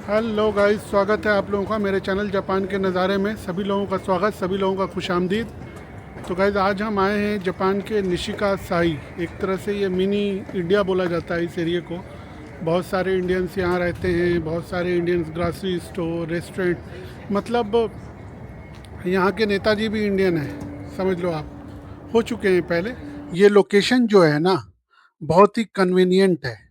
Hello guys, स्वागत है आप लोगों का मेरे चैनल जापान के नज़ारे में। सभी लोगों का स्वागत, सभी लोगों का खुशामदीद। तो गाइस, आज हम आए हैं जापान के निशिका साई। एक तरह से ये मिनी इंडिया बोला जाता है इस एरिया को। बहुत सारे इंडियंस यहाँ रहते हैं, बहुत सारे इंडियंस ग्रॉसरी स्टोर, रेस्टोरेंट, मतलब यहाँ के नेताजी भी इंडियन हैं, समझ लो आप, हो चुके हैं पहले। ये लोकेशन जो है ना, बहुत ही कन्वीनियंट है।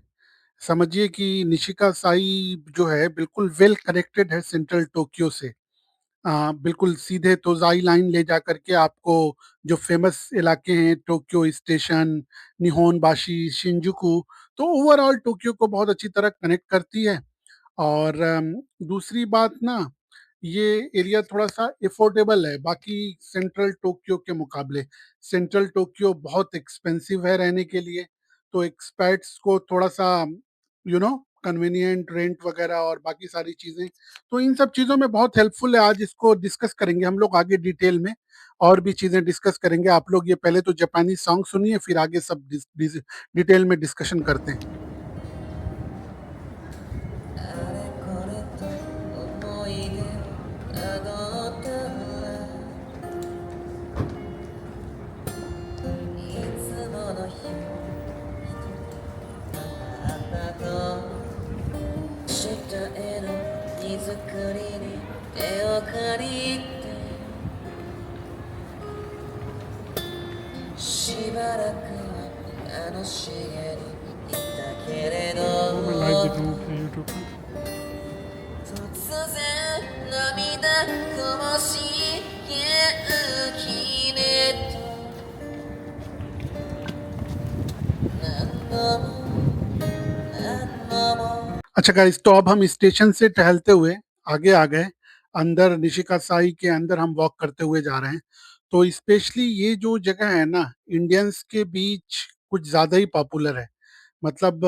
समझिए कि निशिका साई जो है बिल्कुल वेल कनेक्टेड है सेंट्रल टोक्यो से। बिल्कुल सीधे तोजाई लाइन ले जा करके आपको जो फेमस इलाके हैं, टोक्यो स्टेशन, निहोन बाशी, शिंजुकू, तो ओवरऑल टोक्यो को बहुत अच्छी तरह कनेक्ट करती है। और दूसरी बात ना, ये एरिया थोड़ा सा अफोर्डेबल है बाकी सेंट्रल टोक्यो के मुकाबले। सेंट्रल टोक्यो बहुत एक्सपेंसिव है रहने के लिए, तो एक्सपर्ट्स को थोड़ा सा कन्वीनियंट रेंट वगैरह और बाकी सारी चीजें, तो इन सब चीजों में बहुत हेल्पफुल है। आज इसको डिस्कस करेंगे हम लोग आगे डिटेल में, और भी चीजें डिस्कस करेंगे। आप लोग ये पहले तो जापानी सॉन्ग सुनिए, फिर आगे सब डिटेल में डिस्कशन करते हैं। वो मैं लाइव दिखाऊं अपने यूट्यूब पे? 突然涙こぼしける気ね何度も何度も अच्छा गाइस, तो अब हम स्टेशन से टहलते हुए आगे आ गए। अंदर निशिका साई के अंदर हम वॉक करते हुए जा रहे हैं। तो स्पेशली ये जो जगह है ना, इंडियंस के बीच कुछ ज़्यादा ही पॉपुलर है। मतलब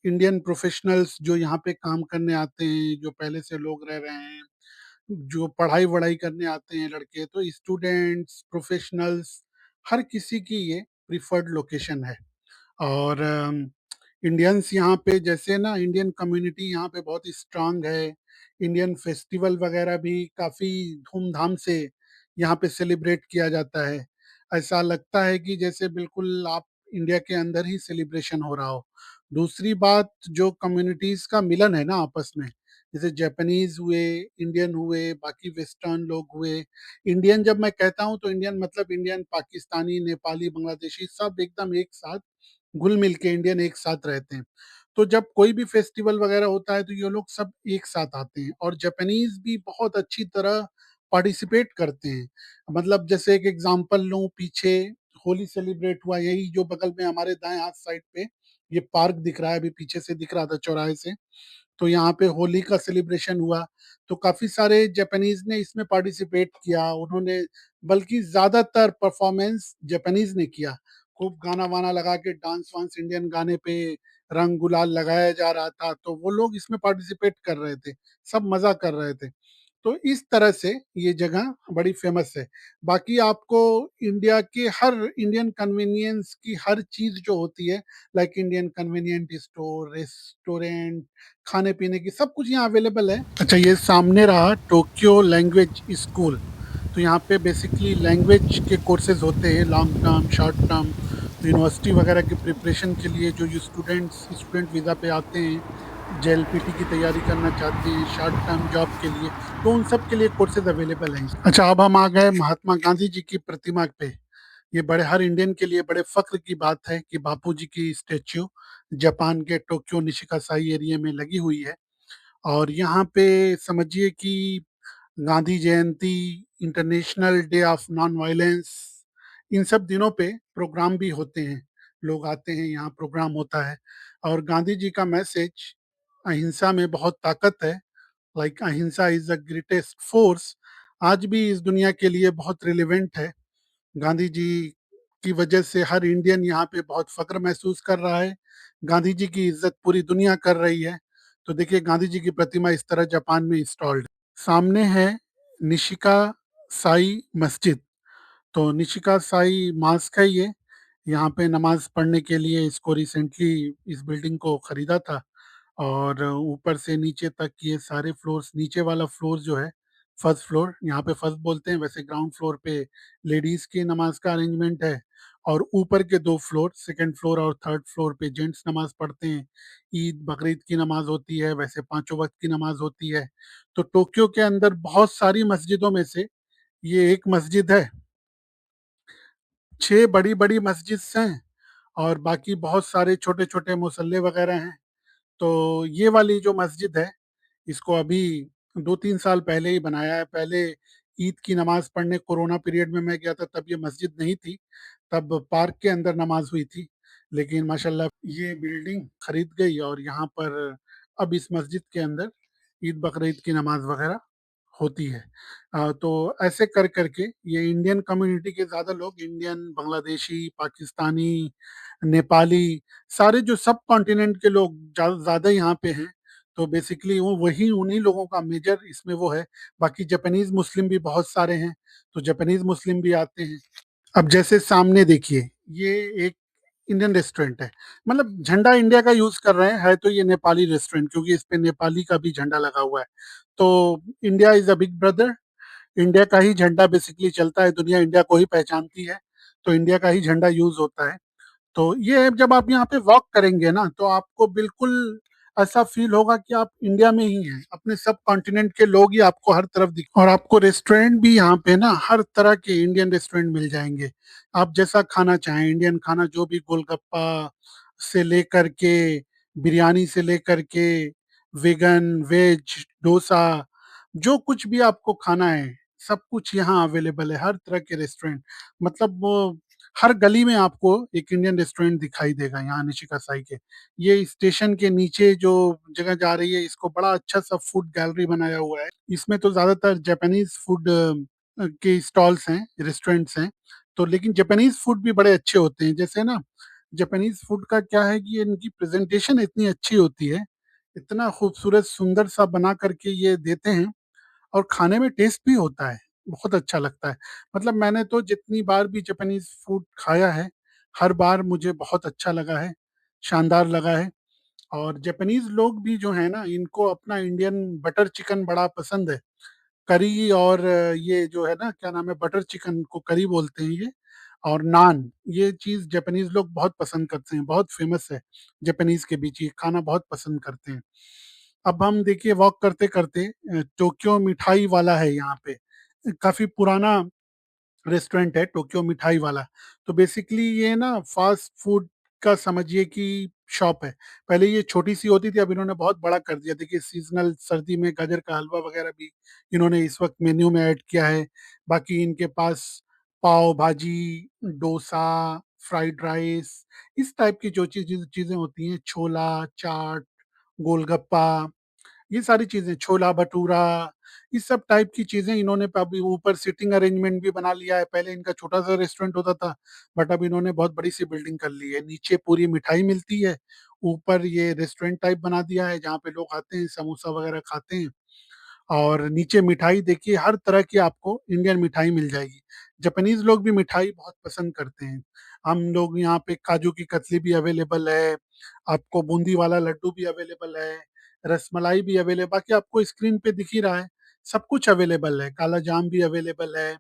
इंडियन प्रोफेशनल्स जो यहाँ पे काम करने आते हैं, जो पहले से लोग रह रहे हैं, जो पढ़ाई वढ़ाई करने आते हैं लड़के, तो स्टूडेंट्स, प्रोफेशनल्स, हर किसी की ये प्रिफर्ड लोकेशन है। और इंडियंस यहाँ पे, जैसे ना, इंडियन कम्युनिटी यहाँ पे बहुत स्ट्रांग है। इंडियन फेस्टिवल वगैरह भी काफ़ी धूमधाम से यहाँ पे सेलिब्रेट किया जाता है। ऐसा लगता है कि जैसे बिल्कुल आप इंडिया के अंदर ही सेलिब्रेशन हो रहा हो। दूसरी बात, जो कम्युनिटीज का मिलन है ना आपस में, जैसे जापानीज हुए, इंडियन हुए, बाकी वेस्टर्न लोग हुए। इंडियन जब मैं कहता हूँ तो इंडियन मतलब इंडियन, पाकिस्तानी, नेपाली, बांग्लादेशी, सब एकदम एक साथ घुल मिल के इंडियन एक साथ रहते हैं। तो जब कोई भी फेस्टिवल वगैरह होता है तो ये लोग सब एक साथ आते हैं, और जापानीज भी बहुत अच्छी तरह पार्टिसिपेट करते हैं। मतलब जैसे एक एग्जांपल लूं, पीछे होली सेलिब्रेट हुआ, यही जो बगल में हमारे दाएं हाथ साइड पे ये पार्क दिख रहा है, अभी पीछे से दिख रहा था चौराहे से। तो यहाँ पे होली का सेलिब्रेशन हुआ, तो काफी सारे जापानीज ने इसमें पार्टिसिपेट किया। उन्होंने, बल्कि ज्यादातर परफॉर्मेंस जापानीज ने किया। खूब गाना वाना लगा के डांस वांस, इंडियन गाने पे रंग गुलाल लगाया जा रहा था, तो वो लोग इसमें पार्टिसिपेट कर रहे थे, सब मजा कर रहे थे। तो इस तरह से ये जगह बड़ी फेमस है। बाकी आपको इंडिया के हर, इंडियन कन्वीनियंस की हर चीज जो होती है, like Indian convenient store, restaurant, खाने पीने की सब कुछ यहाँ अवेलेबल है। अच्छा, ये सामने रहा टोक्यो लैंग्वेज स्कूल। तो यहाँ पे बेसिकली लैंग्वेज के कोर्सेज होते हैं, लॉन्ग टर्म, शॉर्ट टर्म। तो यूनिवर्सिटी वगैरह की प्रिपरेशन के लिए जो स्टूडेंट वीज़ा पे आते हैं, जेएलपीटी की तैयारी करना चाहते हैं, शॉर्ट टर्म जॉब के लिए, तो उन सब के लिए कोर्सेज अवेलेबल हैं। अच्छा, अब हम आ गए महात्मा गांधी जी की प्रतिमा पे। ये बड़े, हर इंडियन के लिए बड़े फख्र की बात है कि बापू जी की स्टेच्यू जापान के टोक्यो निशिकासाई एरिया में लगी हुई है। और यहाँ पे समझिए कि Gandhi Jayanti, international day of non violence, इन सब दिनों पे प्रोग्राम भी होते हैं। लोग आते हैं, यहाँ प्रोग्राम होता है। और गांधी जी का मैसेज, अहिंसा में बहुत ताकत है, लाइक अहिंसा इज द ग्रेटेस्ट फोर्स, आज भी इस दुनिया के लिए बहुत रिलेवेंट है। गांधी जी की वजह से हर इंडियन यहाँ पे बहुत फक्र महसूस कर रहा है। गांधी जी की इज्जत पूरी दुनिया कर रही है। तो देखिए, गांधी जी की प्रतिमा इस तरह जापान में इंस्टॉल्ड। सामने है निशिका साई मस्जिद। तो निशिका साई मॉस्क है ये। यहाँ पे नमाज पढ़ने के लिए इसको रिसेंटली, इस बिल्डिंग को खरीदा था और ऊपर से नीचे तक ये सारे फ्लोर्स, नीचे वाला फ्लोर जो है फर्स्ट फ्लोर, यहाँ पे फर्स्ट बोलते हैं, वैसे ग्राउंड फ्लोर पे लेडीज की नमाज का अरेंजमेंट है। और ऊपर के दो फ्लोर, सेकंड फ्लोर और थर्ड फ्लोर पे जेंट्स नमाज पढ़ते हैं। ईद बकरीद की नमाज होती है, वैसे पांचों वक्त की नमाज होती है। तो टोक्यो के अंदर बहुत सारी मस्जिदों में से ये एक मस्जिद है। 6 बड़ी-बड़ी मस्जिद हैं और बाकी बहुत सारे छोटे-छोटे मुसल्ले वगैरह हैं। तो ये वाली जो मस्जिद है, इसको अभी 2-3 साल पहले ही बनाया है। पहले ईद की नमाज पढ़ने कोरोना पीरियड में मैं गया था, तब ये मस्जिद नहीं थी, तब पार्क के अंदर नमाज हुई थी। लेकिन माशाल्लाह ये बिल्डिंग खरीद गई और यहाँ पर अब इस मस्जिद के अंदर ईद बकरीद की नमाज वगैरह होती है। तो ऐसे कर करके ये इंडियन कम्युनिटी के ज़्यादा लोग, इंडियन, बांग्लादेशी, पाकिस्तानी, नेपाली, सारे जो सब कॉन्टिनेंट के लोग ज़्यादा यहाँ पे हैं। तो बेसिकली वो वही उन्हीं लोगों का मेजर इसमें वो है। बाकी जापानीज मुस्लिम भी बहुत सारे हैं, तो जापानीज मुस्लिम भी आते हैं। अब जैसे सामने देखिए, ये एक इंडियन रेस्टोरेंट है। मतलब झंडा इंडिया का यूज कर रहे हैं, है तो ये नेपाली रेस्टोरेंट, क्योंकि इस पे नेपाली का भी झंडा लगा हुआ है। तो India is a big brother. India का ही झंडा बेसिकली चलता है, दुनिया इंडिया को ही पहचानती है, तो इंडिया का ही झंडा यूज होता है। तो ये जब आप यहाँ पे वॉक करेंगे ना, तो आपको बिल्कुल ऐसा फील होगा कि आप इंडिया में ही हैं। अपने सब कॉन्टिनेंट के लोग ही आपको हर तरफ दिख, और आपको रेस्टोरेंट भी यहाँ पे ना हर तरह के इंडियन रेस्टोरेंट मिल जाएंगे। आप जैसा खाना चाहें, इंडियन खाना जो भी, गोलगप्पा से लेकर के, बिरयानी से लेकर के, वेगन, वेज, डोसा, जो कुछ भी आपको खाना है, सब कुछ यहाँ अवेलेबल है। हर तरह के रेस्टोरेंट, मतलब वो हर गली में आपको एक इंडियन रेस्टोरेंट दिखाई देगा यहाँ निशिकासाई के। ये स्टेशन के नीचे जो जगह जा रही है, इसको बड़ा अच्छा सा फूड गैलरी बनाया हुआ है। इसमें तो ज्यादातर जापानीज फूड के स्टॉल्स हैं, रेस्टोरेंट्स हैं। तो लेकिन जापानीज फूड भी बड़े अच्छे होते हैं। जैसे ना, जापानीज फूड का क्या है कि इनकी प्रेजेंटेशन इतनी अच्छी होती है, इतना खूबसूरत सुंदर सा बना करके ये देते हैं, और खाने में टेस्ट भी होता है, बहुत अच्छा लगता है। मतलब मैंने तो जितनी बार भी जापानीज फूड खाया है, हर बार मुझे बहुत अच्छा लगा है, शानदार लगा है। और जापानीज लोग भी जो है ना, इनको अपना इंडियन बटर चिकन बड़ा पसंद है। करी और ये जो है ना, क्या नाम है, बटर चिकन को करी बोलते हैं ये, और नान, ये चीज जापानीज लोग बहुत पसंद करते हैं, बहुत फेमस है जापानीज के बीच, ये खाना बहुत पसंद करते हैं। अब हम देखिए वॉक करते करते, टोक्यो मिठाई वाला है यहाँ पे, काफी पुराना रेस्टोरेंट है टोक्यो मिठाई वाला। तो बेसिकली ये ना फास्ट फूड का समझिए कि शॉप है। पहले ये छोटी सी होती थी, अब इन्होंने बहुत बड़ा कर दिया। देखिए सीजनल सर्दी में गाजर का हलवा वगैरह भी इन्होंने इस वक्त मेन्यू में ऐड किया है। बाकी इनके पास पाव भाजी, डोसा, फ्राइड राइस, इस टाइप की जो चीजें होती हैं, छोला चाट, गोलगप्पा, ये सारी चीजें, छोला भटूरा, इस सब टाइप की चीजें इन्होंने अभी ऊपर सिटिंग अरेंजमेंट भी बना लिया है। पहले इनका छोटा सा रेस्टोरेंट होता था, बट अब इन्होंने बहुत बड़ी सी बिल्डिंग कर ली है। नीचे पूरी मिठाई मिलती है, ऊपर ये रेस्टोरेंट टाइप बना दिया है, जहाँ पे लोग आते हैं समोसा वगैरह खाते हैं। और नीचे मिठाई देखिए, हर तरह की आपको इंडियन मिठाई मिल जाएगी। जापानीज लोग भी मिठाई बहुत पसंद करते हैं। हम लोग यहाँ पे काजू की कतली भी अवेलेबल है, आपको बूंदी वाला लड्डू भी अवेलेबल है, रसमलाई भी अवेलेबल, बाकी आपको स्क्रीन पे दिख ही रहा है, सब कुछ अवेलेबल है। काला जाम भी अवेलेबल है।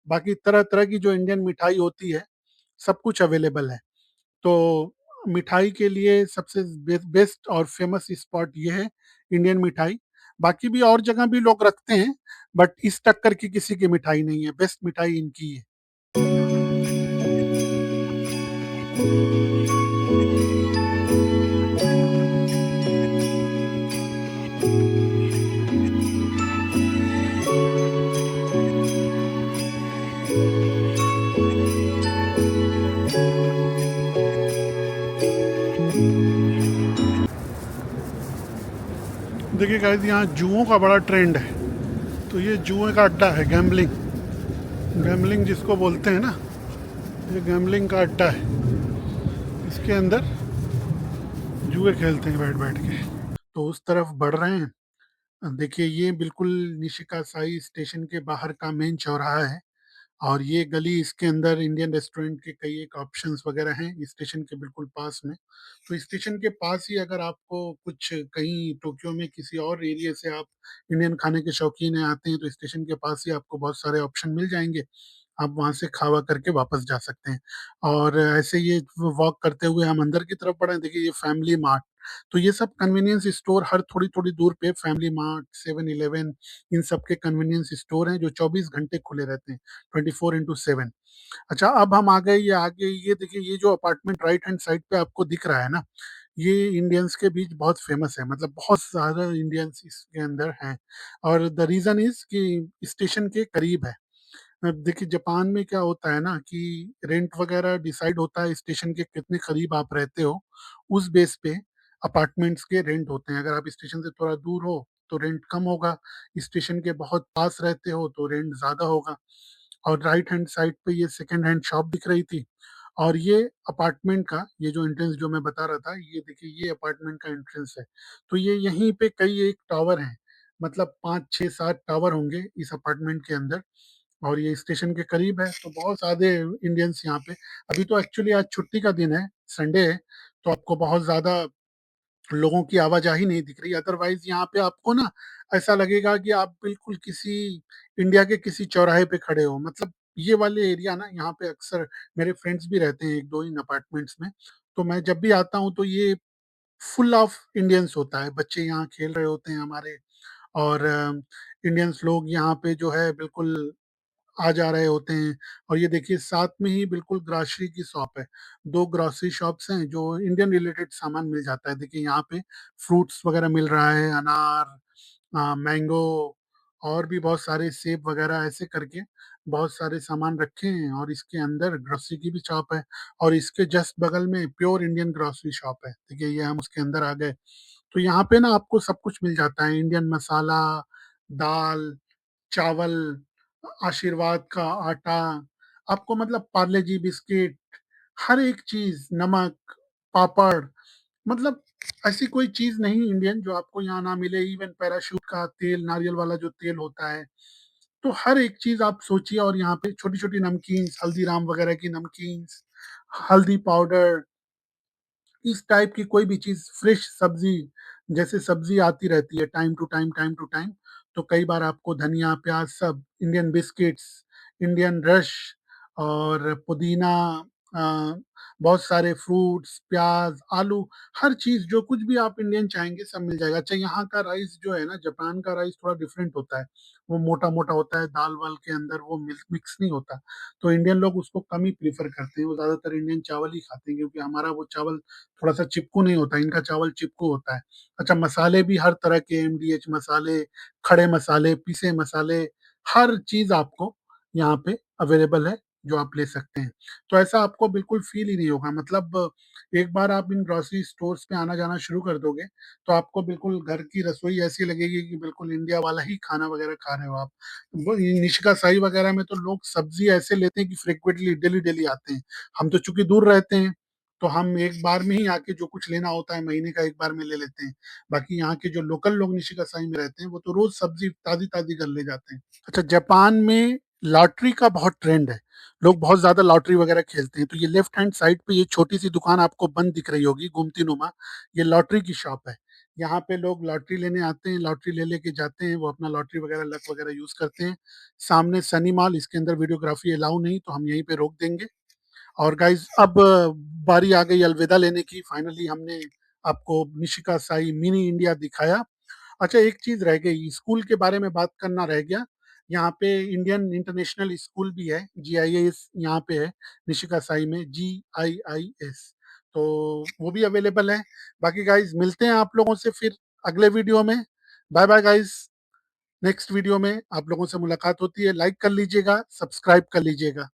बाकी तरह तरह की जो इंडियन मिठाई होती है, सब कुछ अवेलेबल है। तो मिठाई के लिए सबसे बेस्ट और फेमस स्पॉट ये है, इंडियन मिठाई। बाकी भी और जगह भी लोग रखते हैं, बट इस टक्कर की किसी की मिठाई नहीं है, बेस्ट मिठाई इनकी है। देखिए गाइस, यहाँ जुओं का बड़ा ट्रेंड है। तो ये जुए का अड्डा है, गैम्बलिंग, गैम्बलिंग जिसको बोलते हैं ना, ये गैम्बलिंग का अड्डा है। इसके अंदर जुए खेलते हैं बैठ बैठ के। तो उस तरफ बढ़ रहे हैं। देखिए ये बिल्कुल निशिकासाई स्टेशन के बाहर का मेन चौराहा है, और ये गली इसके अंदर इंडियन रेस्टोरेंट के कई एक ऑप्शंस वगैरह हैं स्टेशन के बिल्कुल पास में। तो स्टेशन के पास ही अगर आपको कुछ कहीं टोक्यो में किसी और एरिया से आप इंडियन खाने के शौकीन हैं आते हैं तो स्टेशन के पास ही आपको बहुत सारे ऑप्शन मिल जाएंगे। आप वहां से खावा करके वापस जा सकते हैं। और ऐसे ये वॉक करते हुए हम अंदर की तरफ बढ़े, देखिए ये फैमिली मार्ट। तो ये सब कन्वीनियंस स्टोर हर थोड़ी थोड़ी दूर पे फैमिली मार्ट, 7-Eleven, इन सब के कन्वीनियंस स्टोर हैं जो 24 घंटे खुले रहते हैं, 24x7। अच्छा, अब हम आ गए ये आगे, ये देखिए ये जो अपार्टमेंट राइट हैंड साइड पे आपको दिख रहा है ना, ये इंडियंस के बीच बहुत फेमस है, मतलब बहुत सारे इंडियंस इसके अंदर हैं। और द रीजन इज कि स्टेशन के करीब है। अब देखिए जापान में क्या होता है ना कि रेंट वगैरह डिसाइड होता है स्टेशन के कितने करीब आप रहते हो, उस बेस पे अपार्टमेंट्स के रेंट होते हैं। अगर आप स्टेशन से थोड़ा दूर हो तो रेंट कम होगा, स्टेशन के बहुत पास रहते हो तो रेंट ज्यादा होगा। और राइट हैंड साइड पे ये सेकंड हैंड शॉप दिख रही थी। और ये अपार्टमेंट का ये जो एंट्रेंस जो मैं बता रहा था, ये देखिए ये अपार्टमेंट का एंट्रेंस है। तो ये यहीं पे कई एक टावर हैं, मतलब 5 6 7 टावर होंगे इस अपार्टमेंट के अंदर। और ये स्टेशन के करीब है तो बहुत सारे इंडियंस यहाँ पे। अभी तो एक्चुअली आज छुट्टी का दिन है, संडे है, तो आपको बहुत ज्यादा लोगों की आवाजाही नहीं दिख रही। अदरवाइज यहाँ पे आपको ना ऐसा लगेगा कि आप बिल्कुल किसी इंडिया के किसी चौराहे पे खड़े हो। मतलब ये वाले एरिया ना यहाँ पे अक्सर मेरे फ्रेंड्स भी रहते हैं एक दो इन अपार्टमेंट्स में। तो मैं जब भी आता हूँ तो ये फुल ऑफ इंडियंस होता है, बच्चे यहाँ खेल रहे होते हैं हमारे। और इंडियंस लोग यहाँ पे जो है बिल्कुल आ जा रहे होते हैं। और ये देखिए साथ में ही बिल्कुल ग्रॉसरी की शॉप है, दो ग्रॉसरी शॉप्स हैं जो इंडियन रिलेटेड सामान मिल जाता है। देखिए यहाँ पे फ्रूट्स वगैरह मिल रहा है, अनार, मैंगो, और भी बहुत सारे सेब वगैरह, ऐसे करके बहुत सारे सामान रखे हैं। और इसके अंदर ग्रोसरी की भी शॉप है। और इसके जस्ट बगल में प्योर इंडियन ग्रोसरी शॉप है। देखिए ये हम उसके अंदर आ गए। तो यहाँ पे ना आपको सब कुछ मिल जाता है, इंडियन मसाला, दाल, चावल, आशीर्वाद का आटा, आपको मतलब पार्ले जी बिस्किट, हर एक चीज, नमक, पापड़, मतलब ऐसी कोई चीज नहीं इंडियन जो आपको यहाँ ना मिले। इवन पैराशूट का तेल, नारियल वाला जो तेल होता है, तो हर एक चीज आप सोचिए। और यहाँ पे छोटी छोटी नमकीन, हल्दीराम वगैरह की नमकीन, हल्दी पाउडर, इस टाइप की कोई भी चीज, फ्रेश सब्जी, जैसे सब्जी आती रहती है time to time time to time, तो कई बार आपको धनिया प्याज सब, इंडियन बिस्किट्स, इंडियन रश, और पुदीना, अ, बहुत सारे फ्रूट्स, प्याज, आलू, हर चीज जो कुछ भी आप इंडियन चाहेंगे सब मिल जाएगा। अच्छा, यहाँ का राइस जो है ना, जापान का राइस थोड़ा डिफरेंट होता है, वो मोटा मोटा होता है, दाल वाल के अंदर वो मिक्स नहीं होता। तो इंडियन लोग उसको कम ही प्रीफर करते हैं, वो ज्यादातर इंडियन चावल ही खाते हैं, क्योंकि हमारा वो चावल थोड़ा सा चिपकू नहीं होता, इनका चावल चिपकू होता है। अच्छा, मसाले भी हर तरह के, एमडीएच मसाले, खड़े मसाले, पीसे मसाले, हर चीज आपको यहाँ पे अवेलेबल है जो आप ले सकते हैं। तो ऐसा आपको बिल्कुल फील ही नहीं होगा। मतलब एक बार आप इन ग्रोसरी स्टोर्स पे आना जाना शुरू कर दोगे तो आपको बिल्कुल घर की रसोई ऐसी लगेगी कि बिल्कुल इंडिया वाला ही खाना वगैरह खा रहे हो आप। निशिका साई वगैरह में तो लोग सब्जी ऐसे लेते हैं कि फ्रिक्वेंटली डेली डेली आते हैं। हम तो चूंकि दूर रहते हैं तो हम एक बार में ही आके जो कुछ लेना होता है महीने का एक बार में ले लेते हैं। बाकी यहाँ के जो लोकल लोग निशिका साई में रहते हैं वो तो रोज सब्जी ताजी ताजी कर ले जाते हैं। अच्छा, जापान में लॉटरी का बहुत ट्रेंड है, लोग बहुत ज्यादा लॉटरी वगैरह खेलते हैं। तो ये लेफ्ट हैंड साइड पे ये छोटी सी दुकान आपको बंद दिख रही होगी, गुमती नुमा, ये लॉटरी की शॉप है। यहाँ पे लोग लॉटरी लेने आते हैं, लॉटरी ले लेके जाते हैं, वो अपना लॉटरी वगैरह लक वगैरह यूज करते हैं। सामने सनी मॉल, इसके अंदर वीडियोग्राफी अलाउ नहीं तो हम यहीं पे रोक देंगे। और गाइज अब बारी आ गई अलविदा लेने की। फाइनली हमने आपको निशिका साई मिनी इंडिया दिखाया। अच्छा, एक चीज रह गई, स्कूल के बारे में बात करना रह गया। यहाँ पे इंडियन इंटरनेशनल स्कूल भी है, GIS यहाँ पे है, निशिका साई में GIIS, तो वो भी अवेलेबल है। बाकी गाइज मिलते हैं आप लोगों से फिर अगले वीडियो में। Bye bye guys. Next video में आप लोगों से मुलाकात होती है। लाइक कर लीजिएगा, सब्सक्राइब कर लीजिएगा।